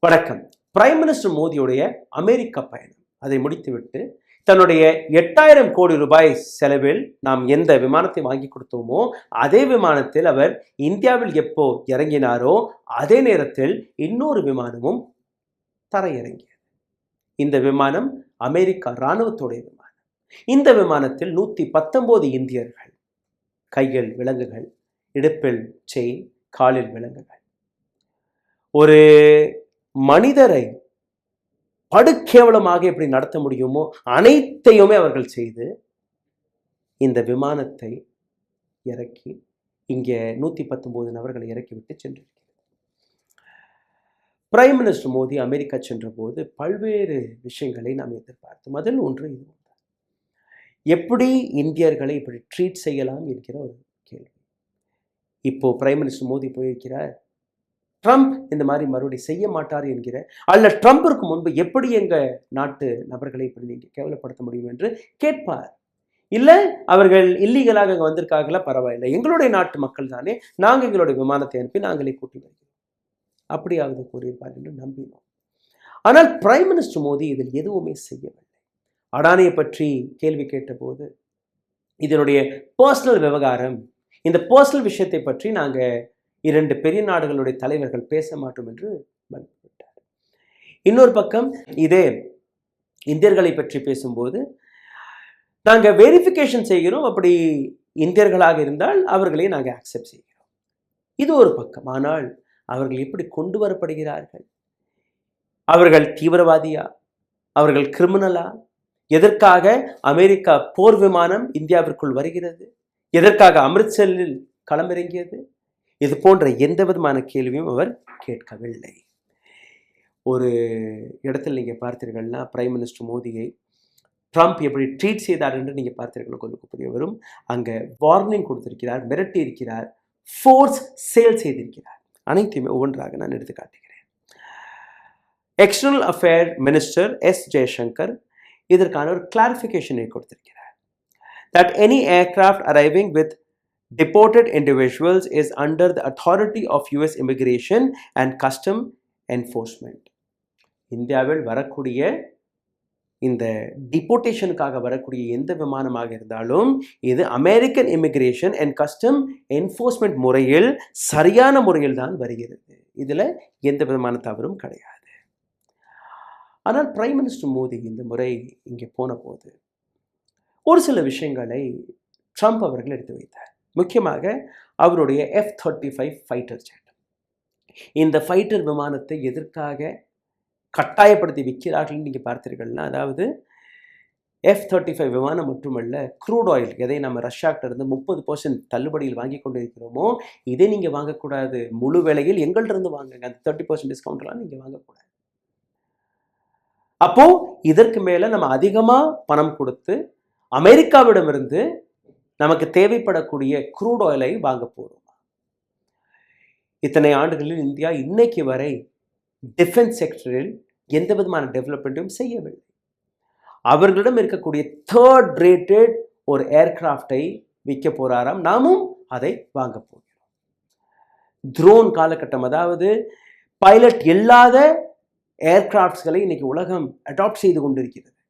வணக்கம். Prime minister மோடியுடைய அமெரிக்க பயணம் அதை முடித்துவிட்டு தன்னுடைய 8,000 கோடி ரூபாய் செலவில் நாம் எந்த விமானத்தை வாங்கி கொடுத்தோமோ அதே விமானத்தில் அவர் இந்தியாவில் எப்போ இறங்கினாரோ அதே நேரத்தில் இன்னொரு விமானமும் தரையிறங்கியது. இந்த விமானம் அமெரிக்கா இராணுவத்துடைய விமானம். இந்த விமானத்தில் 119 இந்தியர்கள், கையில் விலங்குகள், இடுப்பில் செயின், காலில் விலங்குகள். ஒரு மனிதரை படுகேவலமாக எப்படி நடத்த முடியுமோ அனைத்தையுமே அவர்கள் செய்து இந்த விமானத்தை இறக்கி இங்கே 119 நபர்களை இறக்கிவிட்டு சென்றிருக்கிறது. பிரைம் மினிஸ்டர் மோடி அமெரிக்கா சென்ற போது பல்வேறு விஷயங்களை நாம் எதிர்பார்த்தோம். அதில் ஒன்று இது. எப்படி இந்தியர்களை இப்படி ட்ரீட் செய்யலாம் என்கிற ஒரு கேள்வி. இப்போ பிரைம் மினிஸ்டர் மோடி போயிருக்கிறார். ட்ரம்ப் இந்த மாதிரி மறுபடியும் செய்ய மாட்டார் என்கிற, அல்ல ட்ரம்பிற்கு முன்பு எப்படி எங்க நாட்டு நபர்களை இப்படி நீங்க கேவலப்படுத்த முடியும் என்று கேட்பார். இல்லை அவர்கள் இல்லீகலாக அங்கே வந்திருக்காங்களா, பரவாயில்லை, எங்களுடைய நாட்டு மக்கள் தானே, நாங்கள் எங்களுடைய விமானத்தை அனுப்பி நாங்களே கூட்டி வருகிறோம், அப்படியாவது கூறியிருப்பார் என்று நம்பினோம். ஆனால் பிரைம் மினிஸ்டர் மோடி இதில் எதுவுமே செய்யவில்லை. அடானியை பற்றி கேள்வி கேட்டபோது இதனுடைய பர்சனல் விவகாரம், இந்த பர்சனல் விஷயத்தை பற்றி நாங்கள் 2 பெரிய நாடுகளுடைய தலைவர்கள் பேச மாட்டோம் என்று மறுத்துவிட்டார். இன்னொரு பக்கம் இதே இந்தியர்களை பற்றி பேசும்போது நாங்கள் வெரிஃபிகேஷன் செய்கிறோம், அப்படி இந்தியர்களாக இருந்தால் அவர்களை நாங்கள் அக்செப்ட் செய்கிறோம். இது ஒரு பக்கம். ஆனால் அவர்கள் எப்படி கொண்டு வரப்படுகிறார்கள்? அவர்கள் தீவிரவாதியா, அவர்கள் கிரிமினலா? எதற்காக அமெரிக்கா போர் விமானம் இந்தியாவிற்குள் வருகிறது? எதற்காக அமிர்த்சரில் களமிறங்கியது? இது போன்ற எந்த விதமான கேள்வியும் அவர் கேட்கவில்லை. ஒரு இடத்தில் நீங்கள் பார்த்தீர்கள்னா பிரைம் மினிஸ்டர் மோடியை ட்ரம்ப் எப்படி ட்ரீட் செய்தார் என்று நீங்கள் பார்த்தீர்கள், உங்களுக்கு புரிய வரும். அங்கே வார்னிங் கொடுத்திருக்கிறார், மிரட்டி இருக்கிறார், ஃபோர்ஸ் சேல் செய்திருக்கிறார். அனைத்தையுமே ஒவ்வொன்றாக நான் எடுத்து காட்டுகிறேன். External affair minister S Jaishankar இதற்கான ஒரு கிளாரிஃபிகேஷனை கொடுத்திருக்கிறார். That any aircraft arriving with deported individuals is under the authority of US Immigration and Custom Enforcement. இந்தியாவில் வரக்கூடிய இந்த டிபோர்டேஷனுக்காக வரக்கூடிய எந்த விமானமாக இருந்தாலும் இது American immigration and custom enforcement முறையில் சரியான முறையில் தான் வருகிறது. இதில் எந்த விதமான தவறும் கிடையாது. ஆனால் பிரைம் மினிஸ்டர் மோடி இந்த முறை இங்கே போன போது ஒரு சில விஷயங்களை ட்ரம்ப் அவர்கள் எடுத்து வைத்தார். முக்கியமாக அவருடைய F-35 ஃபைட்டர் ஜெட். இந்த ஃபைட்டர் விமானத்தை எதற்காக கட்டாயப்படுத்தி விற்கிறார்கள் நீங்கள் பார்த்தீர்கள்னா, அதாவது F-35 விமானம் மட்டுமல்ல, க்ரூட் ஆயில், எதை நம்ம ரஷ்யாக்கிட்ட இருந்து 30% தள்ளுபடியில் வாங்கி கொண்டு இருக்கிறோமோ இதை நீங்கள் வாங்கக்கூடாது, முழு விலையில் எங்கள்கிட்ட வாங்குங்க, அந்த 30% டிஸ்கவுண்ட்லாம் நீங்கள் வாங்கக்கூடாது. அப்போ இதற்கு மேலே நம்ம அதிகமாக பணம் கொடுத்து அமெரிக்காவிடமிருந்து நமக்கு தேவைப்படக்கூடிய க்ரூட் ஆயிலை வாங்க போகிறோம். இத்தனை ஆண்டுகளில் இந்தியா இன்னைக்கு வரை டிஃபென்ஸ் செக்டரில் எந்த விதமான டெவலப்மெண்ட்டும் செய்யவில்லை. அவர்களிடம் இருக்கக்கூடிய 3rd ரேட்டட் ஒரு ஏர்கிராஃப்டை விற்க போறாராம், நாமும் அதை வாங்க போகிறோம். ட்ரோன் காலகட்டம், அதாவது பைலட் இல்லாத ஏர்கிராஃப்ட்ஸ்களை இன்னைக்கு உலகம் அடாப்ட் செய்து கொண்டிருக்கிறது.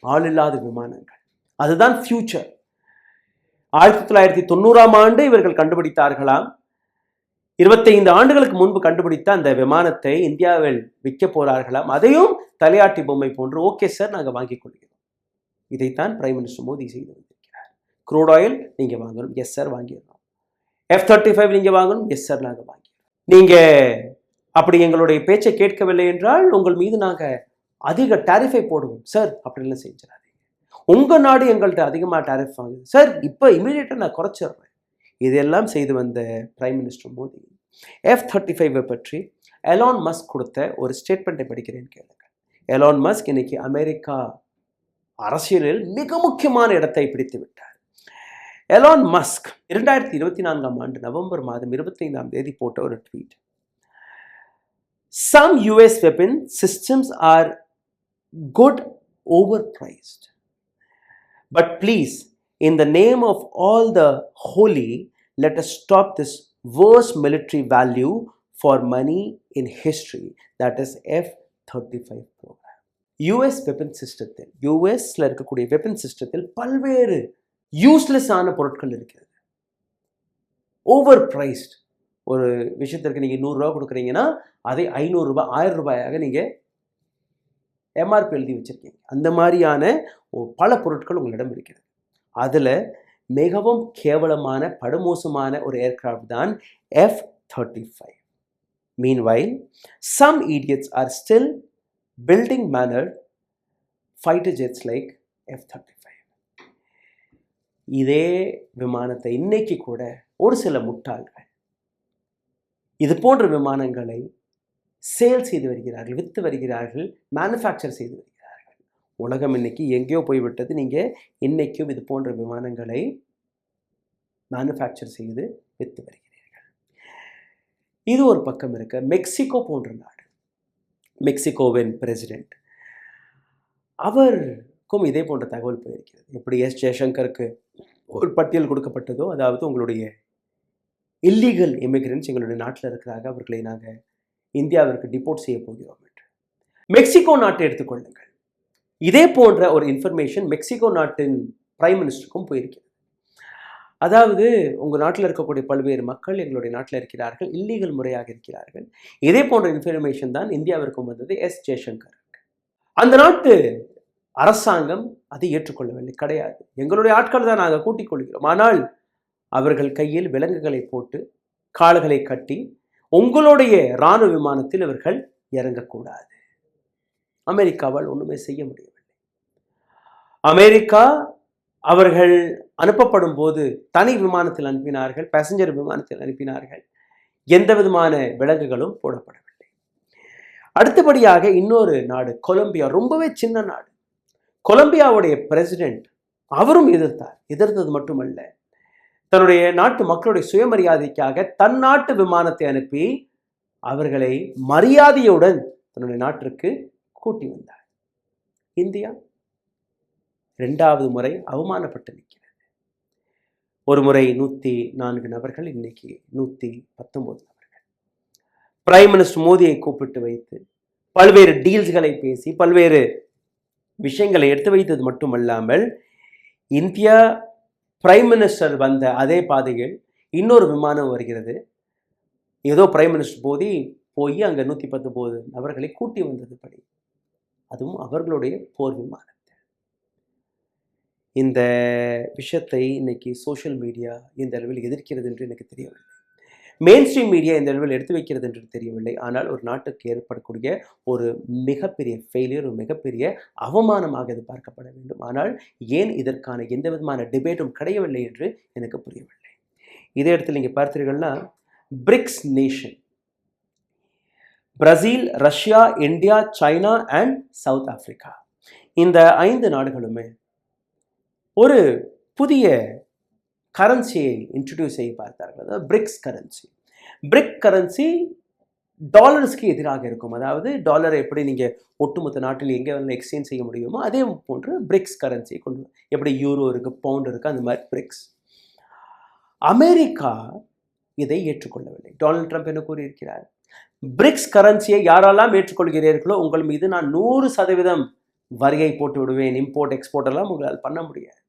ஆள் இல்லாத விமானங்கள், அதுதான் ஃபியூச்சர். 1990ஆம் ஆண்டு இவர்கள் கண்டுபிடித்தார்களாம். 25 ஆண்டுகளுக்கு முன்பு கண்டுபிடித்த அந்த விமானத்தை இந்தியாவில் விற்க போறார்களாம். அதையும் தலையாட்டி பொம்மை போன்று ஓகே சார் நாங்கள் வாங்கிக் கொள்கிறோம். இதைத்தான் பிரைம் மினிஸ்டர் மோடி செய்து வந்திருக்கிறார். க்ரூட் ஆயில் நீங்க வாங்கணும், எஸ் சார் வாங்கிடணும். F-35 நீங்க வாங்கணும், எஸ் சார் நாங்கள் வாங்கிடுறோம். நீங்க அப்படி எங்களுடைய பேச்சை கேட்கவில்லை என்றால் உங்கள் மீது நாங்கள் அதிக டாரிஃபை போடுவோம் சார், அப்படின்லாம் செஞ்சிடாதீங்க. உங்கள் நாடு எங்கள்கிட்ட அதிகமாக டாரிஃப் வாங்குது சார், இப்போ இமீடியட்டாக நான் குறைச்சிடுறேன். இதெல்லாம் செய்து வந்த பிரைம் மினிஸ்டர் மோடி F-35 பற்றி எலான் மஸ்க் கொடுத்த ஒரு ஸ்டேட்மெண்ட்டை படிக்கிறேன் கேளுங்க. எலான் மஸ்க் இன்னைக்கு அமெரிக்கா அரசியலில் மிக முக்கியமான இடத்தை பிடித்து விட்டார். எலான் மஸ்க் 2024ஆம் ஆண்டு நவம்பர் மாதம் 25ஆம் தேதி போட்ட ஒரு tweet. Some US weapon systems are good overpriced. But please, in the name of all the holy, let us stop this worst military value for money in history, that is F-35 program. US weapon சிஸ்டத்தில், யூஎஸ்ல இருக்கக்கூடிய weapon சிஸ்டத்தில் பல்வேறு useless ஆன பொருட்கள் இருக்கிறது. Over priced. ஒரு விஷயத்திற்கு நீங்கள் 100 ரூபா கொடுக்குறீங்கன்னா அதை 500 ரூபாய் 1000 ரூபாயாக நீங்கள் எம்ஆர்பி எழுதி வச்சிருக்கீங்க. அந்த மாதிரியான பல பொருட்கள் உங்களிடம் இருக்கிறது. அதில் மிகவும் கேவலமான படுமோசமான ஒரு ஏர்கிராஃப்ட் தான் F-35. Meanwhile, some idiots are still building mannered fighter jets like F-35. இதே விமானத்தை இன்னைக்கு கூட ஒரு சில முட்டாள்கள் இது போன்ற விமானங்களை சேல் செய்து வருகிறார்கள், விற்று வருகிறார்கள், மேனுஃபேக்சர் செய்து வருகிறார்கள். உலகம் இன்னைக்கு எங்கேயோ போய்விட்டது. நீங்கள் இன்னைக்கும் இது போன்ற விமானங்களை மேனுஃபேக்சர் செய்து விற்று வருகிறீர்கள். இது ஒரு பக்கம் இருக்க, மெக்சிகோ போன்ற நாடு, மெக்சிகோவின் பிரசிடென்ட் அவருக்கும் இதே போன்ற தகவல் போயிருக்கிறது. எப்படி எஸ் ஜெயசங்கருக்கு ஒரு பட்டியல் கொடுக்கப்பட்டதோ, அதாவது உங்களுடைய இல்லீகல் இமிகிரண்ட்ஸ் எங்களுடைய நாட்டில் இருக்கிறாங்க, அவர்களை நாங்கள் இந்தியாவிற்கு டிபோர்ட் செய்ய போகிறோம் என்று. மெக்சிகோ நாட்டை எடுத்துக்கொள்ளுங்கள். இதே போன்ற ஒரு இன்ஃபர்மேஷன் மெக்சிகோ நாட்டின் பிரைம் மினிஸ்டருக்கும் போயிருக்கிறது. அதாவது உங்கள் நாட்டில் இருக்கக்கூடிய பல்வேறு மக்கள் எங்களுடைய நாட்டில் இருக்கிறார்கள், இல்லீகல் முறையாக இருக்கிறார்கள். இதே போன்ற இன்ஃபர்மேஷன் தான் இந்தியாவிற்கும் வந்தது எஸ் ஜெயசங்கருக்கு. அந்த நாட்டு அரசாங்கம் அதை ஏற்றுக்கொள்ளவில்லை. கிடையாது, எங்களுடைய ஆட்கள் தான் நாங்கள் கூட்டிக் கொள்கிறோம், ஆனால் அவர்கள் கையில் விலங்குகளை போட்டு கால்களை கட்டி உங்களுடைய இராணுவ விமானத்தில் இவர்கள் இறங்கக்கூடாது. அமெரிக்காவால் ஒன்றுமே செய்ய முடியவில்லை. அமெரிக்கா அவர்கள் அனுப்பப்படும் போது தனி விமானத்தில் அனுப்பினார்கள், பேசஞ்சர் விமானத்தில் அனுப்பினார்கள். எந்த விதமான விலங்குகளும் போடப்படவில்லை. அடுத்தபடியாக இன்னொரு நாடு கொலம்பியா, ரொம்பவே சின்ன நாடு. கொலம்பியாவுடைய பிரசிடென்ட் அவரும் எதிர்த்தது மட்டுமல்ல, தன்னுடைய நாட்டு மக்களுடைய சுயமரியாதைக்காக தன் நாட்டு விமானத்தை அனுப்பி அவர்களை மரியாதையுடன் தன்னுடைய நாட்டிற்கு கூட்டி வந்தார். இந்தியா 2வது முறை அவமானப்பட்டு நிற்கிறது. ஒரு முறை 104 நபர்கள், இன்னைக்கு 119 நபர்கள். பிரைம் மினிஸ்டர் மோடியை கூப்பிட்டு வைத்து பல்வேறு டீல்ஸ்களை பேசி பல்வேறு விஷயங்களை எடுத்து வைத்தது மட்டுமல்லாமல், இந்தியா பிரைம் மினிஸ்டர் வந்த அதே பாதையில் இன்னொரு விமானம் வருகிறது. ஏதோ பிரைம் மினிஸ்டர் போய் அங்கே 119 நபர்களை கூட்டி வந்தது படி, அதுவும் அவர்களுடைய போர் விமானத்தை. இந்த விஷயத்தை இன்னைக்கு சோஷியல் மீடியா இந்த அளவில் எதிர்க்கிறது என்று எனக்கு தெரியவில்லை. மெயின் ஸ்ட்ரீம் மீடியா இந்த அளவில் எடுத்து வைக்கிறது என்று தெரியவில்லை. ஆனால் ஒரு நாட்டுக்கு ஏற்படக்கூடிய ஒரு மிகப்பெரிய ஃபெயிலியர், ஒரு மிகப்பெரிய அவமானமாக இது பார்க்கப்பட வேண்டும். ஆனால் ஏன் இதற்கான எந்த விதமான டிபேட்டும் கிடையவில்லை என்று எனக்கு புரியவில்லை. இதே இடத்துல நீங்கள் பார்த்தீர்கள்னா, BRICS nation, Brazil, Russia, India, China and South Africa, இந்த 5 நாடுகளுமே ஒரு புதிய கரன்சியை இன்ட்ரடியூஸ் செய்ய பார்த்தார்கள். அதாவது பிரிக்ஸ் கரன்சி. பிரிக் கரன்சி டாலர்ஸ்க்கு எதிராக இருக்கும். அதாவது டாலரை எப்படி நீங்கள் ஒட்டுமொத்த நாட்டில் எங்கே வந்து எக்ஸ்சேஞ்ச் செய்ய முடியுமோ அதே போன்று பிரிக்ஸ் கரன்சியை கொண்டு, எப்படி யூரோ இருக்குது, பவுண்ட் இருக்குது, அந்த மாதிரி பிரிக்ஸ். அமெரிக்கா இதை ஏற்றுக்கொள்ளவில்லை. டொனால்ட் ட்ரம்ப் என்ன கூறியிருக்கிறார்? பிரிக்ஸ் கரன்சியை யாரெல்லாம் ஏற்றுக்கொள்கிறீர்களோ உங்கள் மீது நான் 100% வரியை போட்டு விடுவேன். இம்போர்ட் எக்ஸ்போர்ட் எல்லாம் உங்களால் பண்ண முடியாது.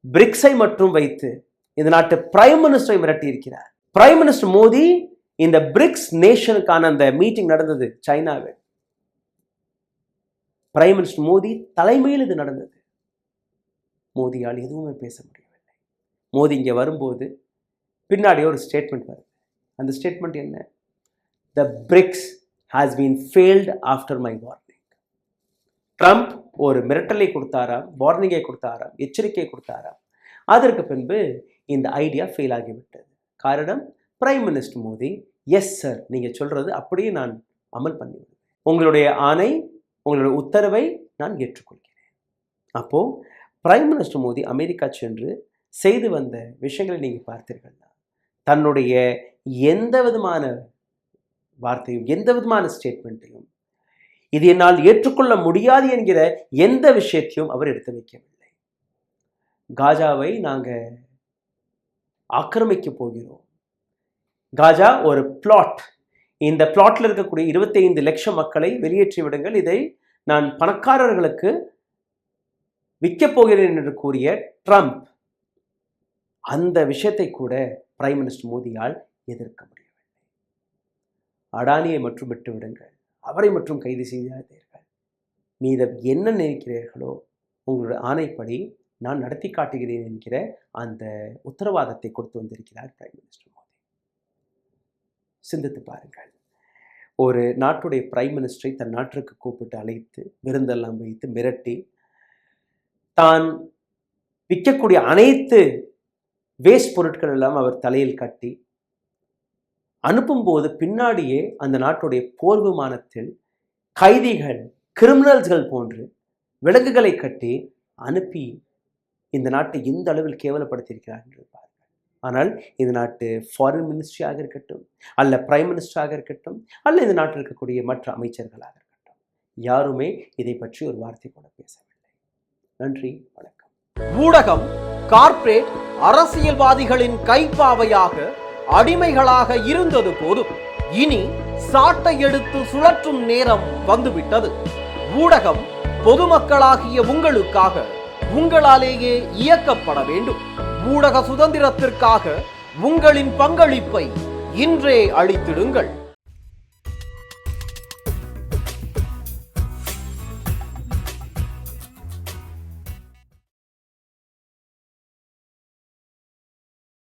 பிரிக்ஸை மட்டும் வைத்து இந்த நாட்டு பிரைம் மினிஸ்டரை மிரட்டி இருக்கிறார். பிரைம் மினிஸ்டர் மோடி இந்த பிரிக்ஸ் நேஷனுக்கான அந்த மீட்டிங் நடந்தது சைனாவில். பிரைம் மினிஸ்டர் மோடி தலைமையில் இது நடந்தது. மோடியால் எதுவுமே பேச முடியவில்லை. மோடி இங்கே வரும்போது பின்னாடி ஒரு ஸ்டேட்மெண்ட் வருது. அந்த ஸ்டேட்மெண்ட் என்ன? The BRICS has been failed after my warning. Trump ஒரு மிரட்டலை கொடுத்தாராம், வார்னிங்கை கொடுத்தாராம், எச்சரிக்கை கொடுத்தாராம். அதற்கு பின்பு இந்த ஐடியா ஃபெயில் ஆகிவிட்டது. காரணம், prime minister Modi yes sir, நீங்கள் சொல்கிறது அப்படியே நான் அமல் பண்ணிவிடுவேன், உங்களுடைய ஆணை, உங்களுடைய உத்தரவை நான் ஏற்றுக்கொள்கிறேன். அப்போது பிரைம் மினிஸ்டர் மோடி அமெரிக்கா சென்று செய்து வந்த விஷயங்களை நீங்கள் பார்த்தீர்கள்னா, தன்னுடைய எந்த விதமான வார்த்தையும் எந்த விதமான ஸ்டேட்மெண்ட்டையும் இது என்னால் ஏற்றுக்கொள்ள முடியாது என்கிற எந்த விஷயத்தையும் அவர் எடுத்து வைக்கவில்லை. காஜாவை நாங்கள் ஆக்கிரமிக்க போகிறோம், காஜா ஒரு பிளாட். இந்த பிளாட்ல இருக்கக்கூடிய 25 லட்சம் மக்களை வெளியேற்றி விடுங்கள், இதை நான் பணக்காரர்களுக்கு விற்கப் போகிறேன் என்று கூறிய ட்ரம்ப், அந்த விஷயத்தை கூட பிரைம் மினிஸ்டர் மோடியால் எதிர்க்க முடியவில்லை. அடானியை மட்டும் விட்டு விடுங்கள், அவரை மட்டும் கைது செய்யாதீர்கள், மீதம் என்ன நினைக்கிறீர்களோ உங்களுடைய ஆணைப்படி நான் நடத்தி காட்டுகிறேன் என்கிற அந்த உத்தரவாதத்தை கொடுத்து வந்திருக்கிறார் பிரைம் மினிஸ்டர் மோடி. சிந்தித்து பாருங்கள். ஒரு நாட்டுடைய பிரைம் மினிஸ்டரை தன் நாட்டிற்கு கூப்பிட்டு அழைத்து விருந்தெல்லாம் வைத்து மிரட்டி தான் விற்கக்கூடிய அனைத்து வேஸ்ட் பொருட்கள் எல்லாம் அவர் தலையில் கட்டி அனுப்பும்போது பின்னாடியே அந்த நாட்டுடைய போர் விமானத்தில் கைதிகள், கிரிமினல்ஸ்கள் போன்று விலங்குகளை கட்டி அனுப்பி இந்த நாட்டை எந்த அளவில் கேவலப்படுத்தியிருக்கிறார் என்று பாருங்கள். ஆனால் இந்த நாட்டு ஃபாரின் மினிஸ்ட்ரியாக இருக்கட்டும், அல்ல பிரைம் மினிஸ்டராக இருக்கட்டும், அல்ல இந்த நாட்டில் இருக்கக்கூடிய மற்ற அமைச்சர்களாக இருக்கட்டும், யாருமே இதை பற்றி ஒரு வார்த்தை கூட பேசவில்லை. நன்றி, வணக்கம். ஊடகம் கார்ப்பரேட் அரசியல்வாதிகளின் கைப்பாவையாக, அடிமைகளாக இருந்தது போதும். இனி சாட்டை எடுத்து சுழற்றும் நேரம் வந்துவிட்டது. ஊடகம் பொதுமக்களாகிய உங்களுக்காக, உங்களாலேயே இயக்கப்பட வேண்டும். ஊடக சுதந்திரத்திற்காக உங்களின் பங்களிப்பை இன்றே அளித்திடுங்கள்.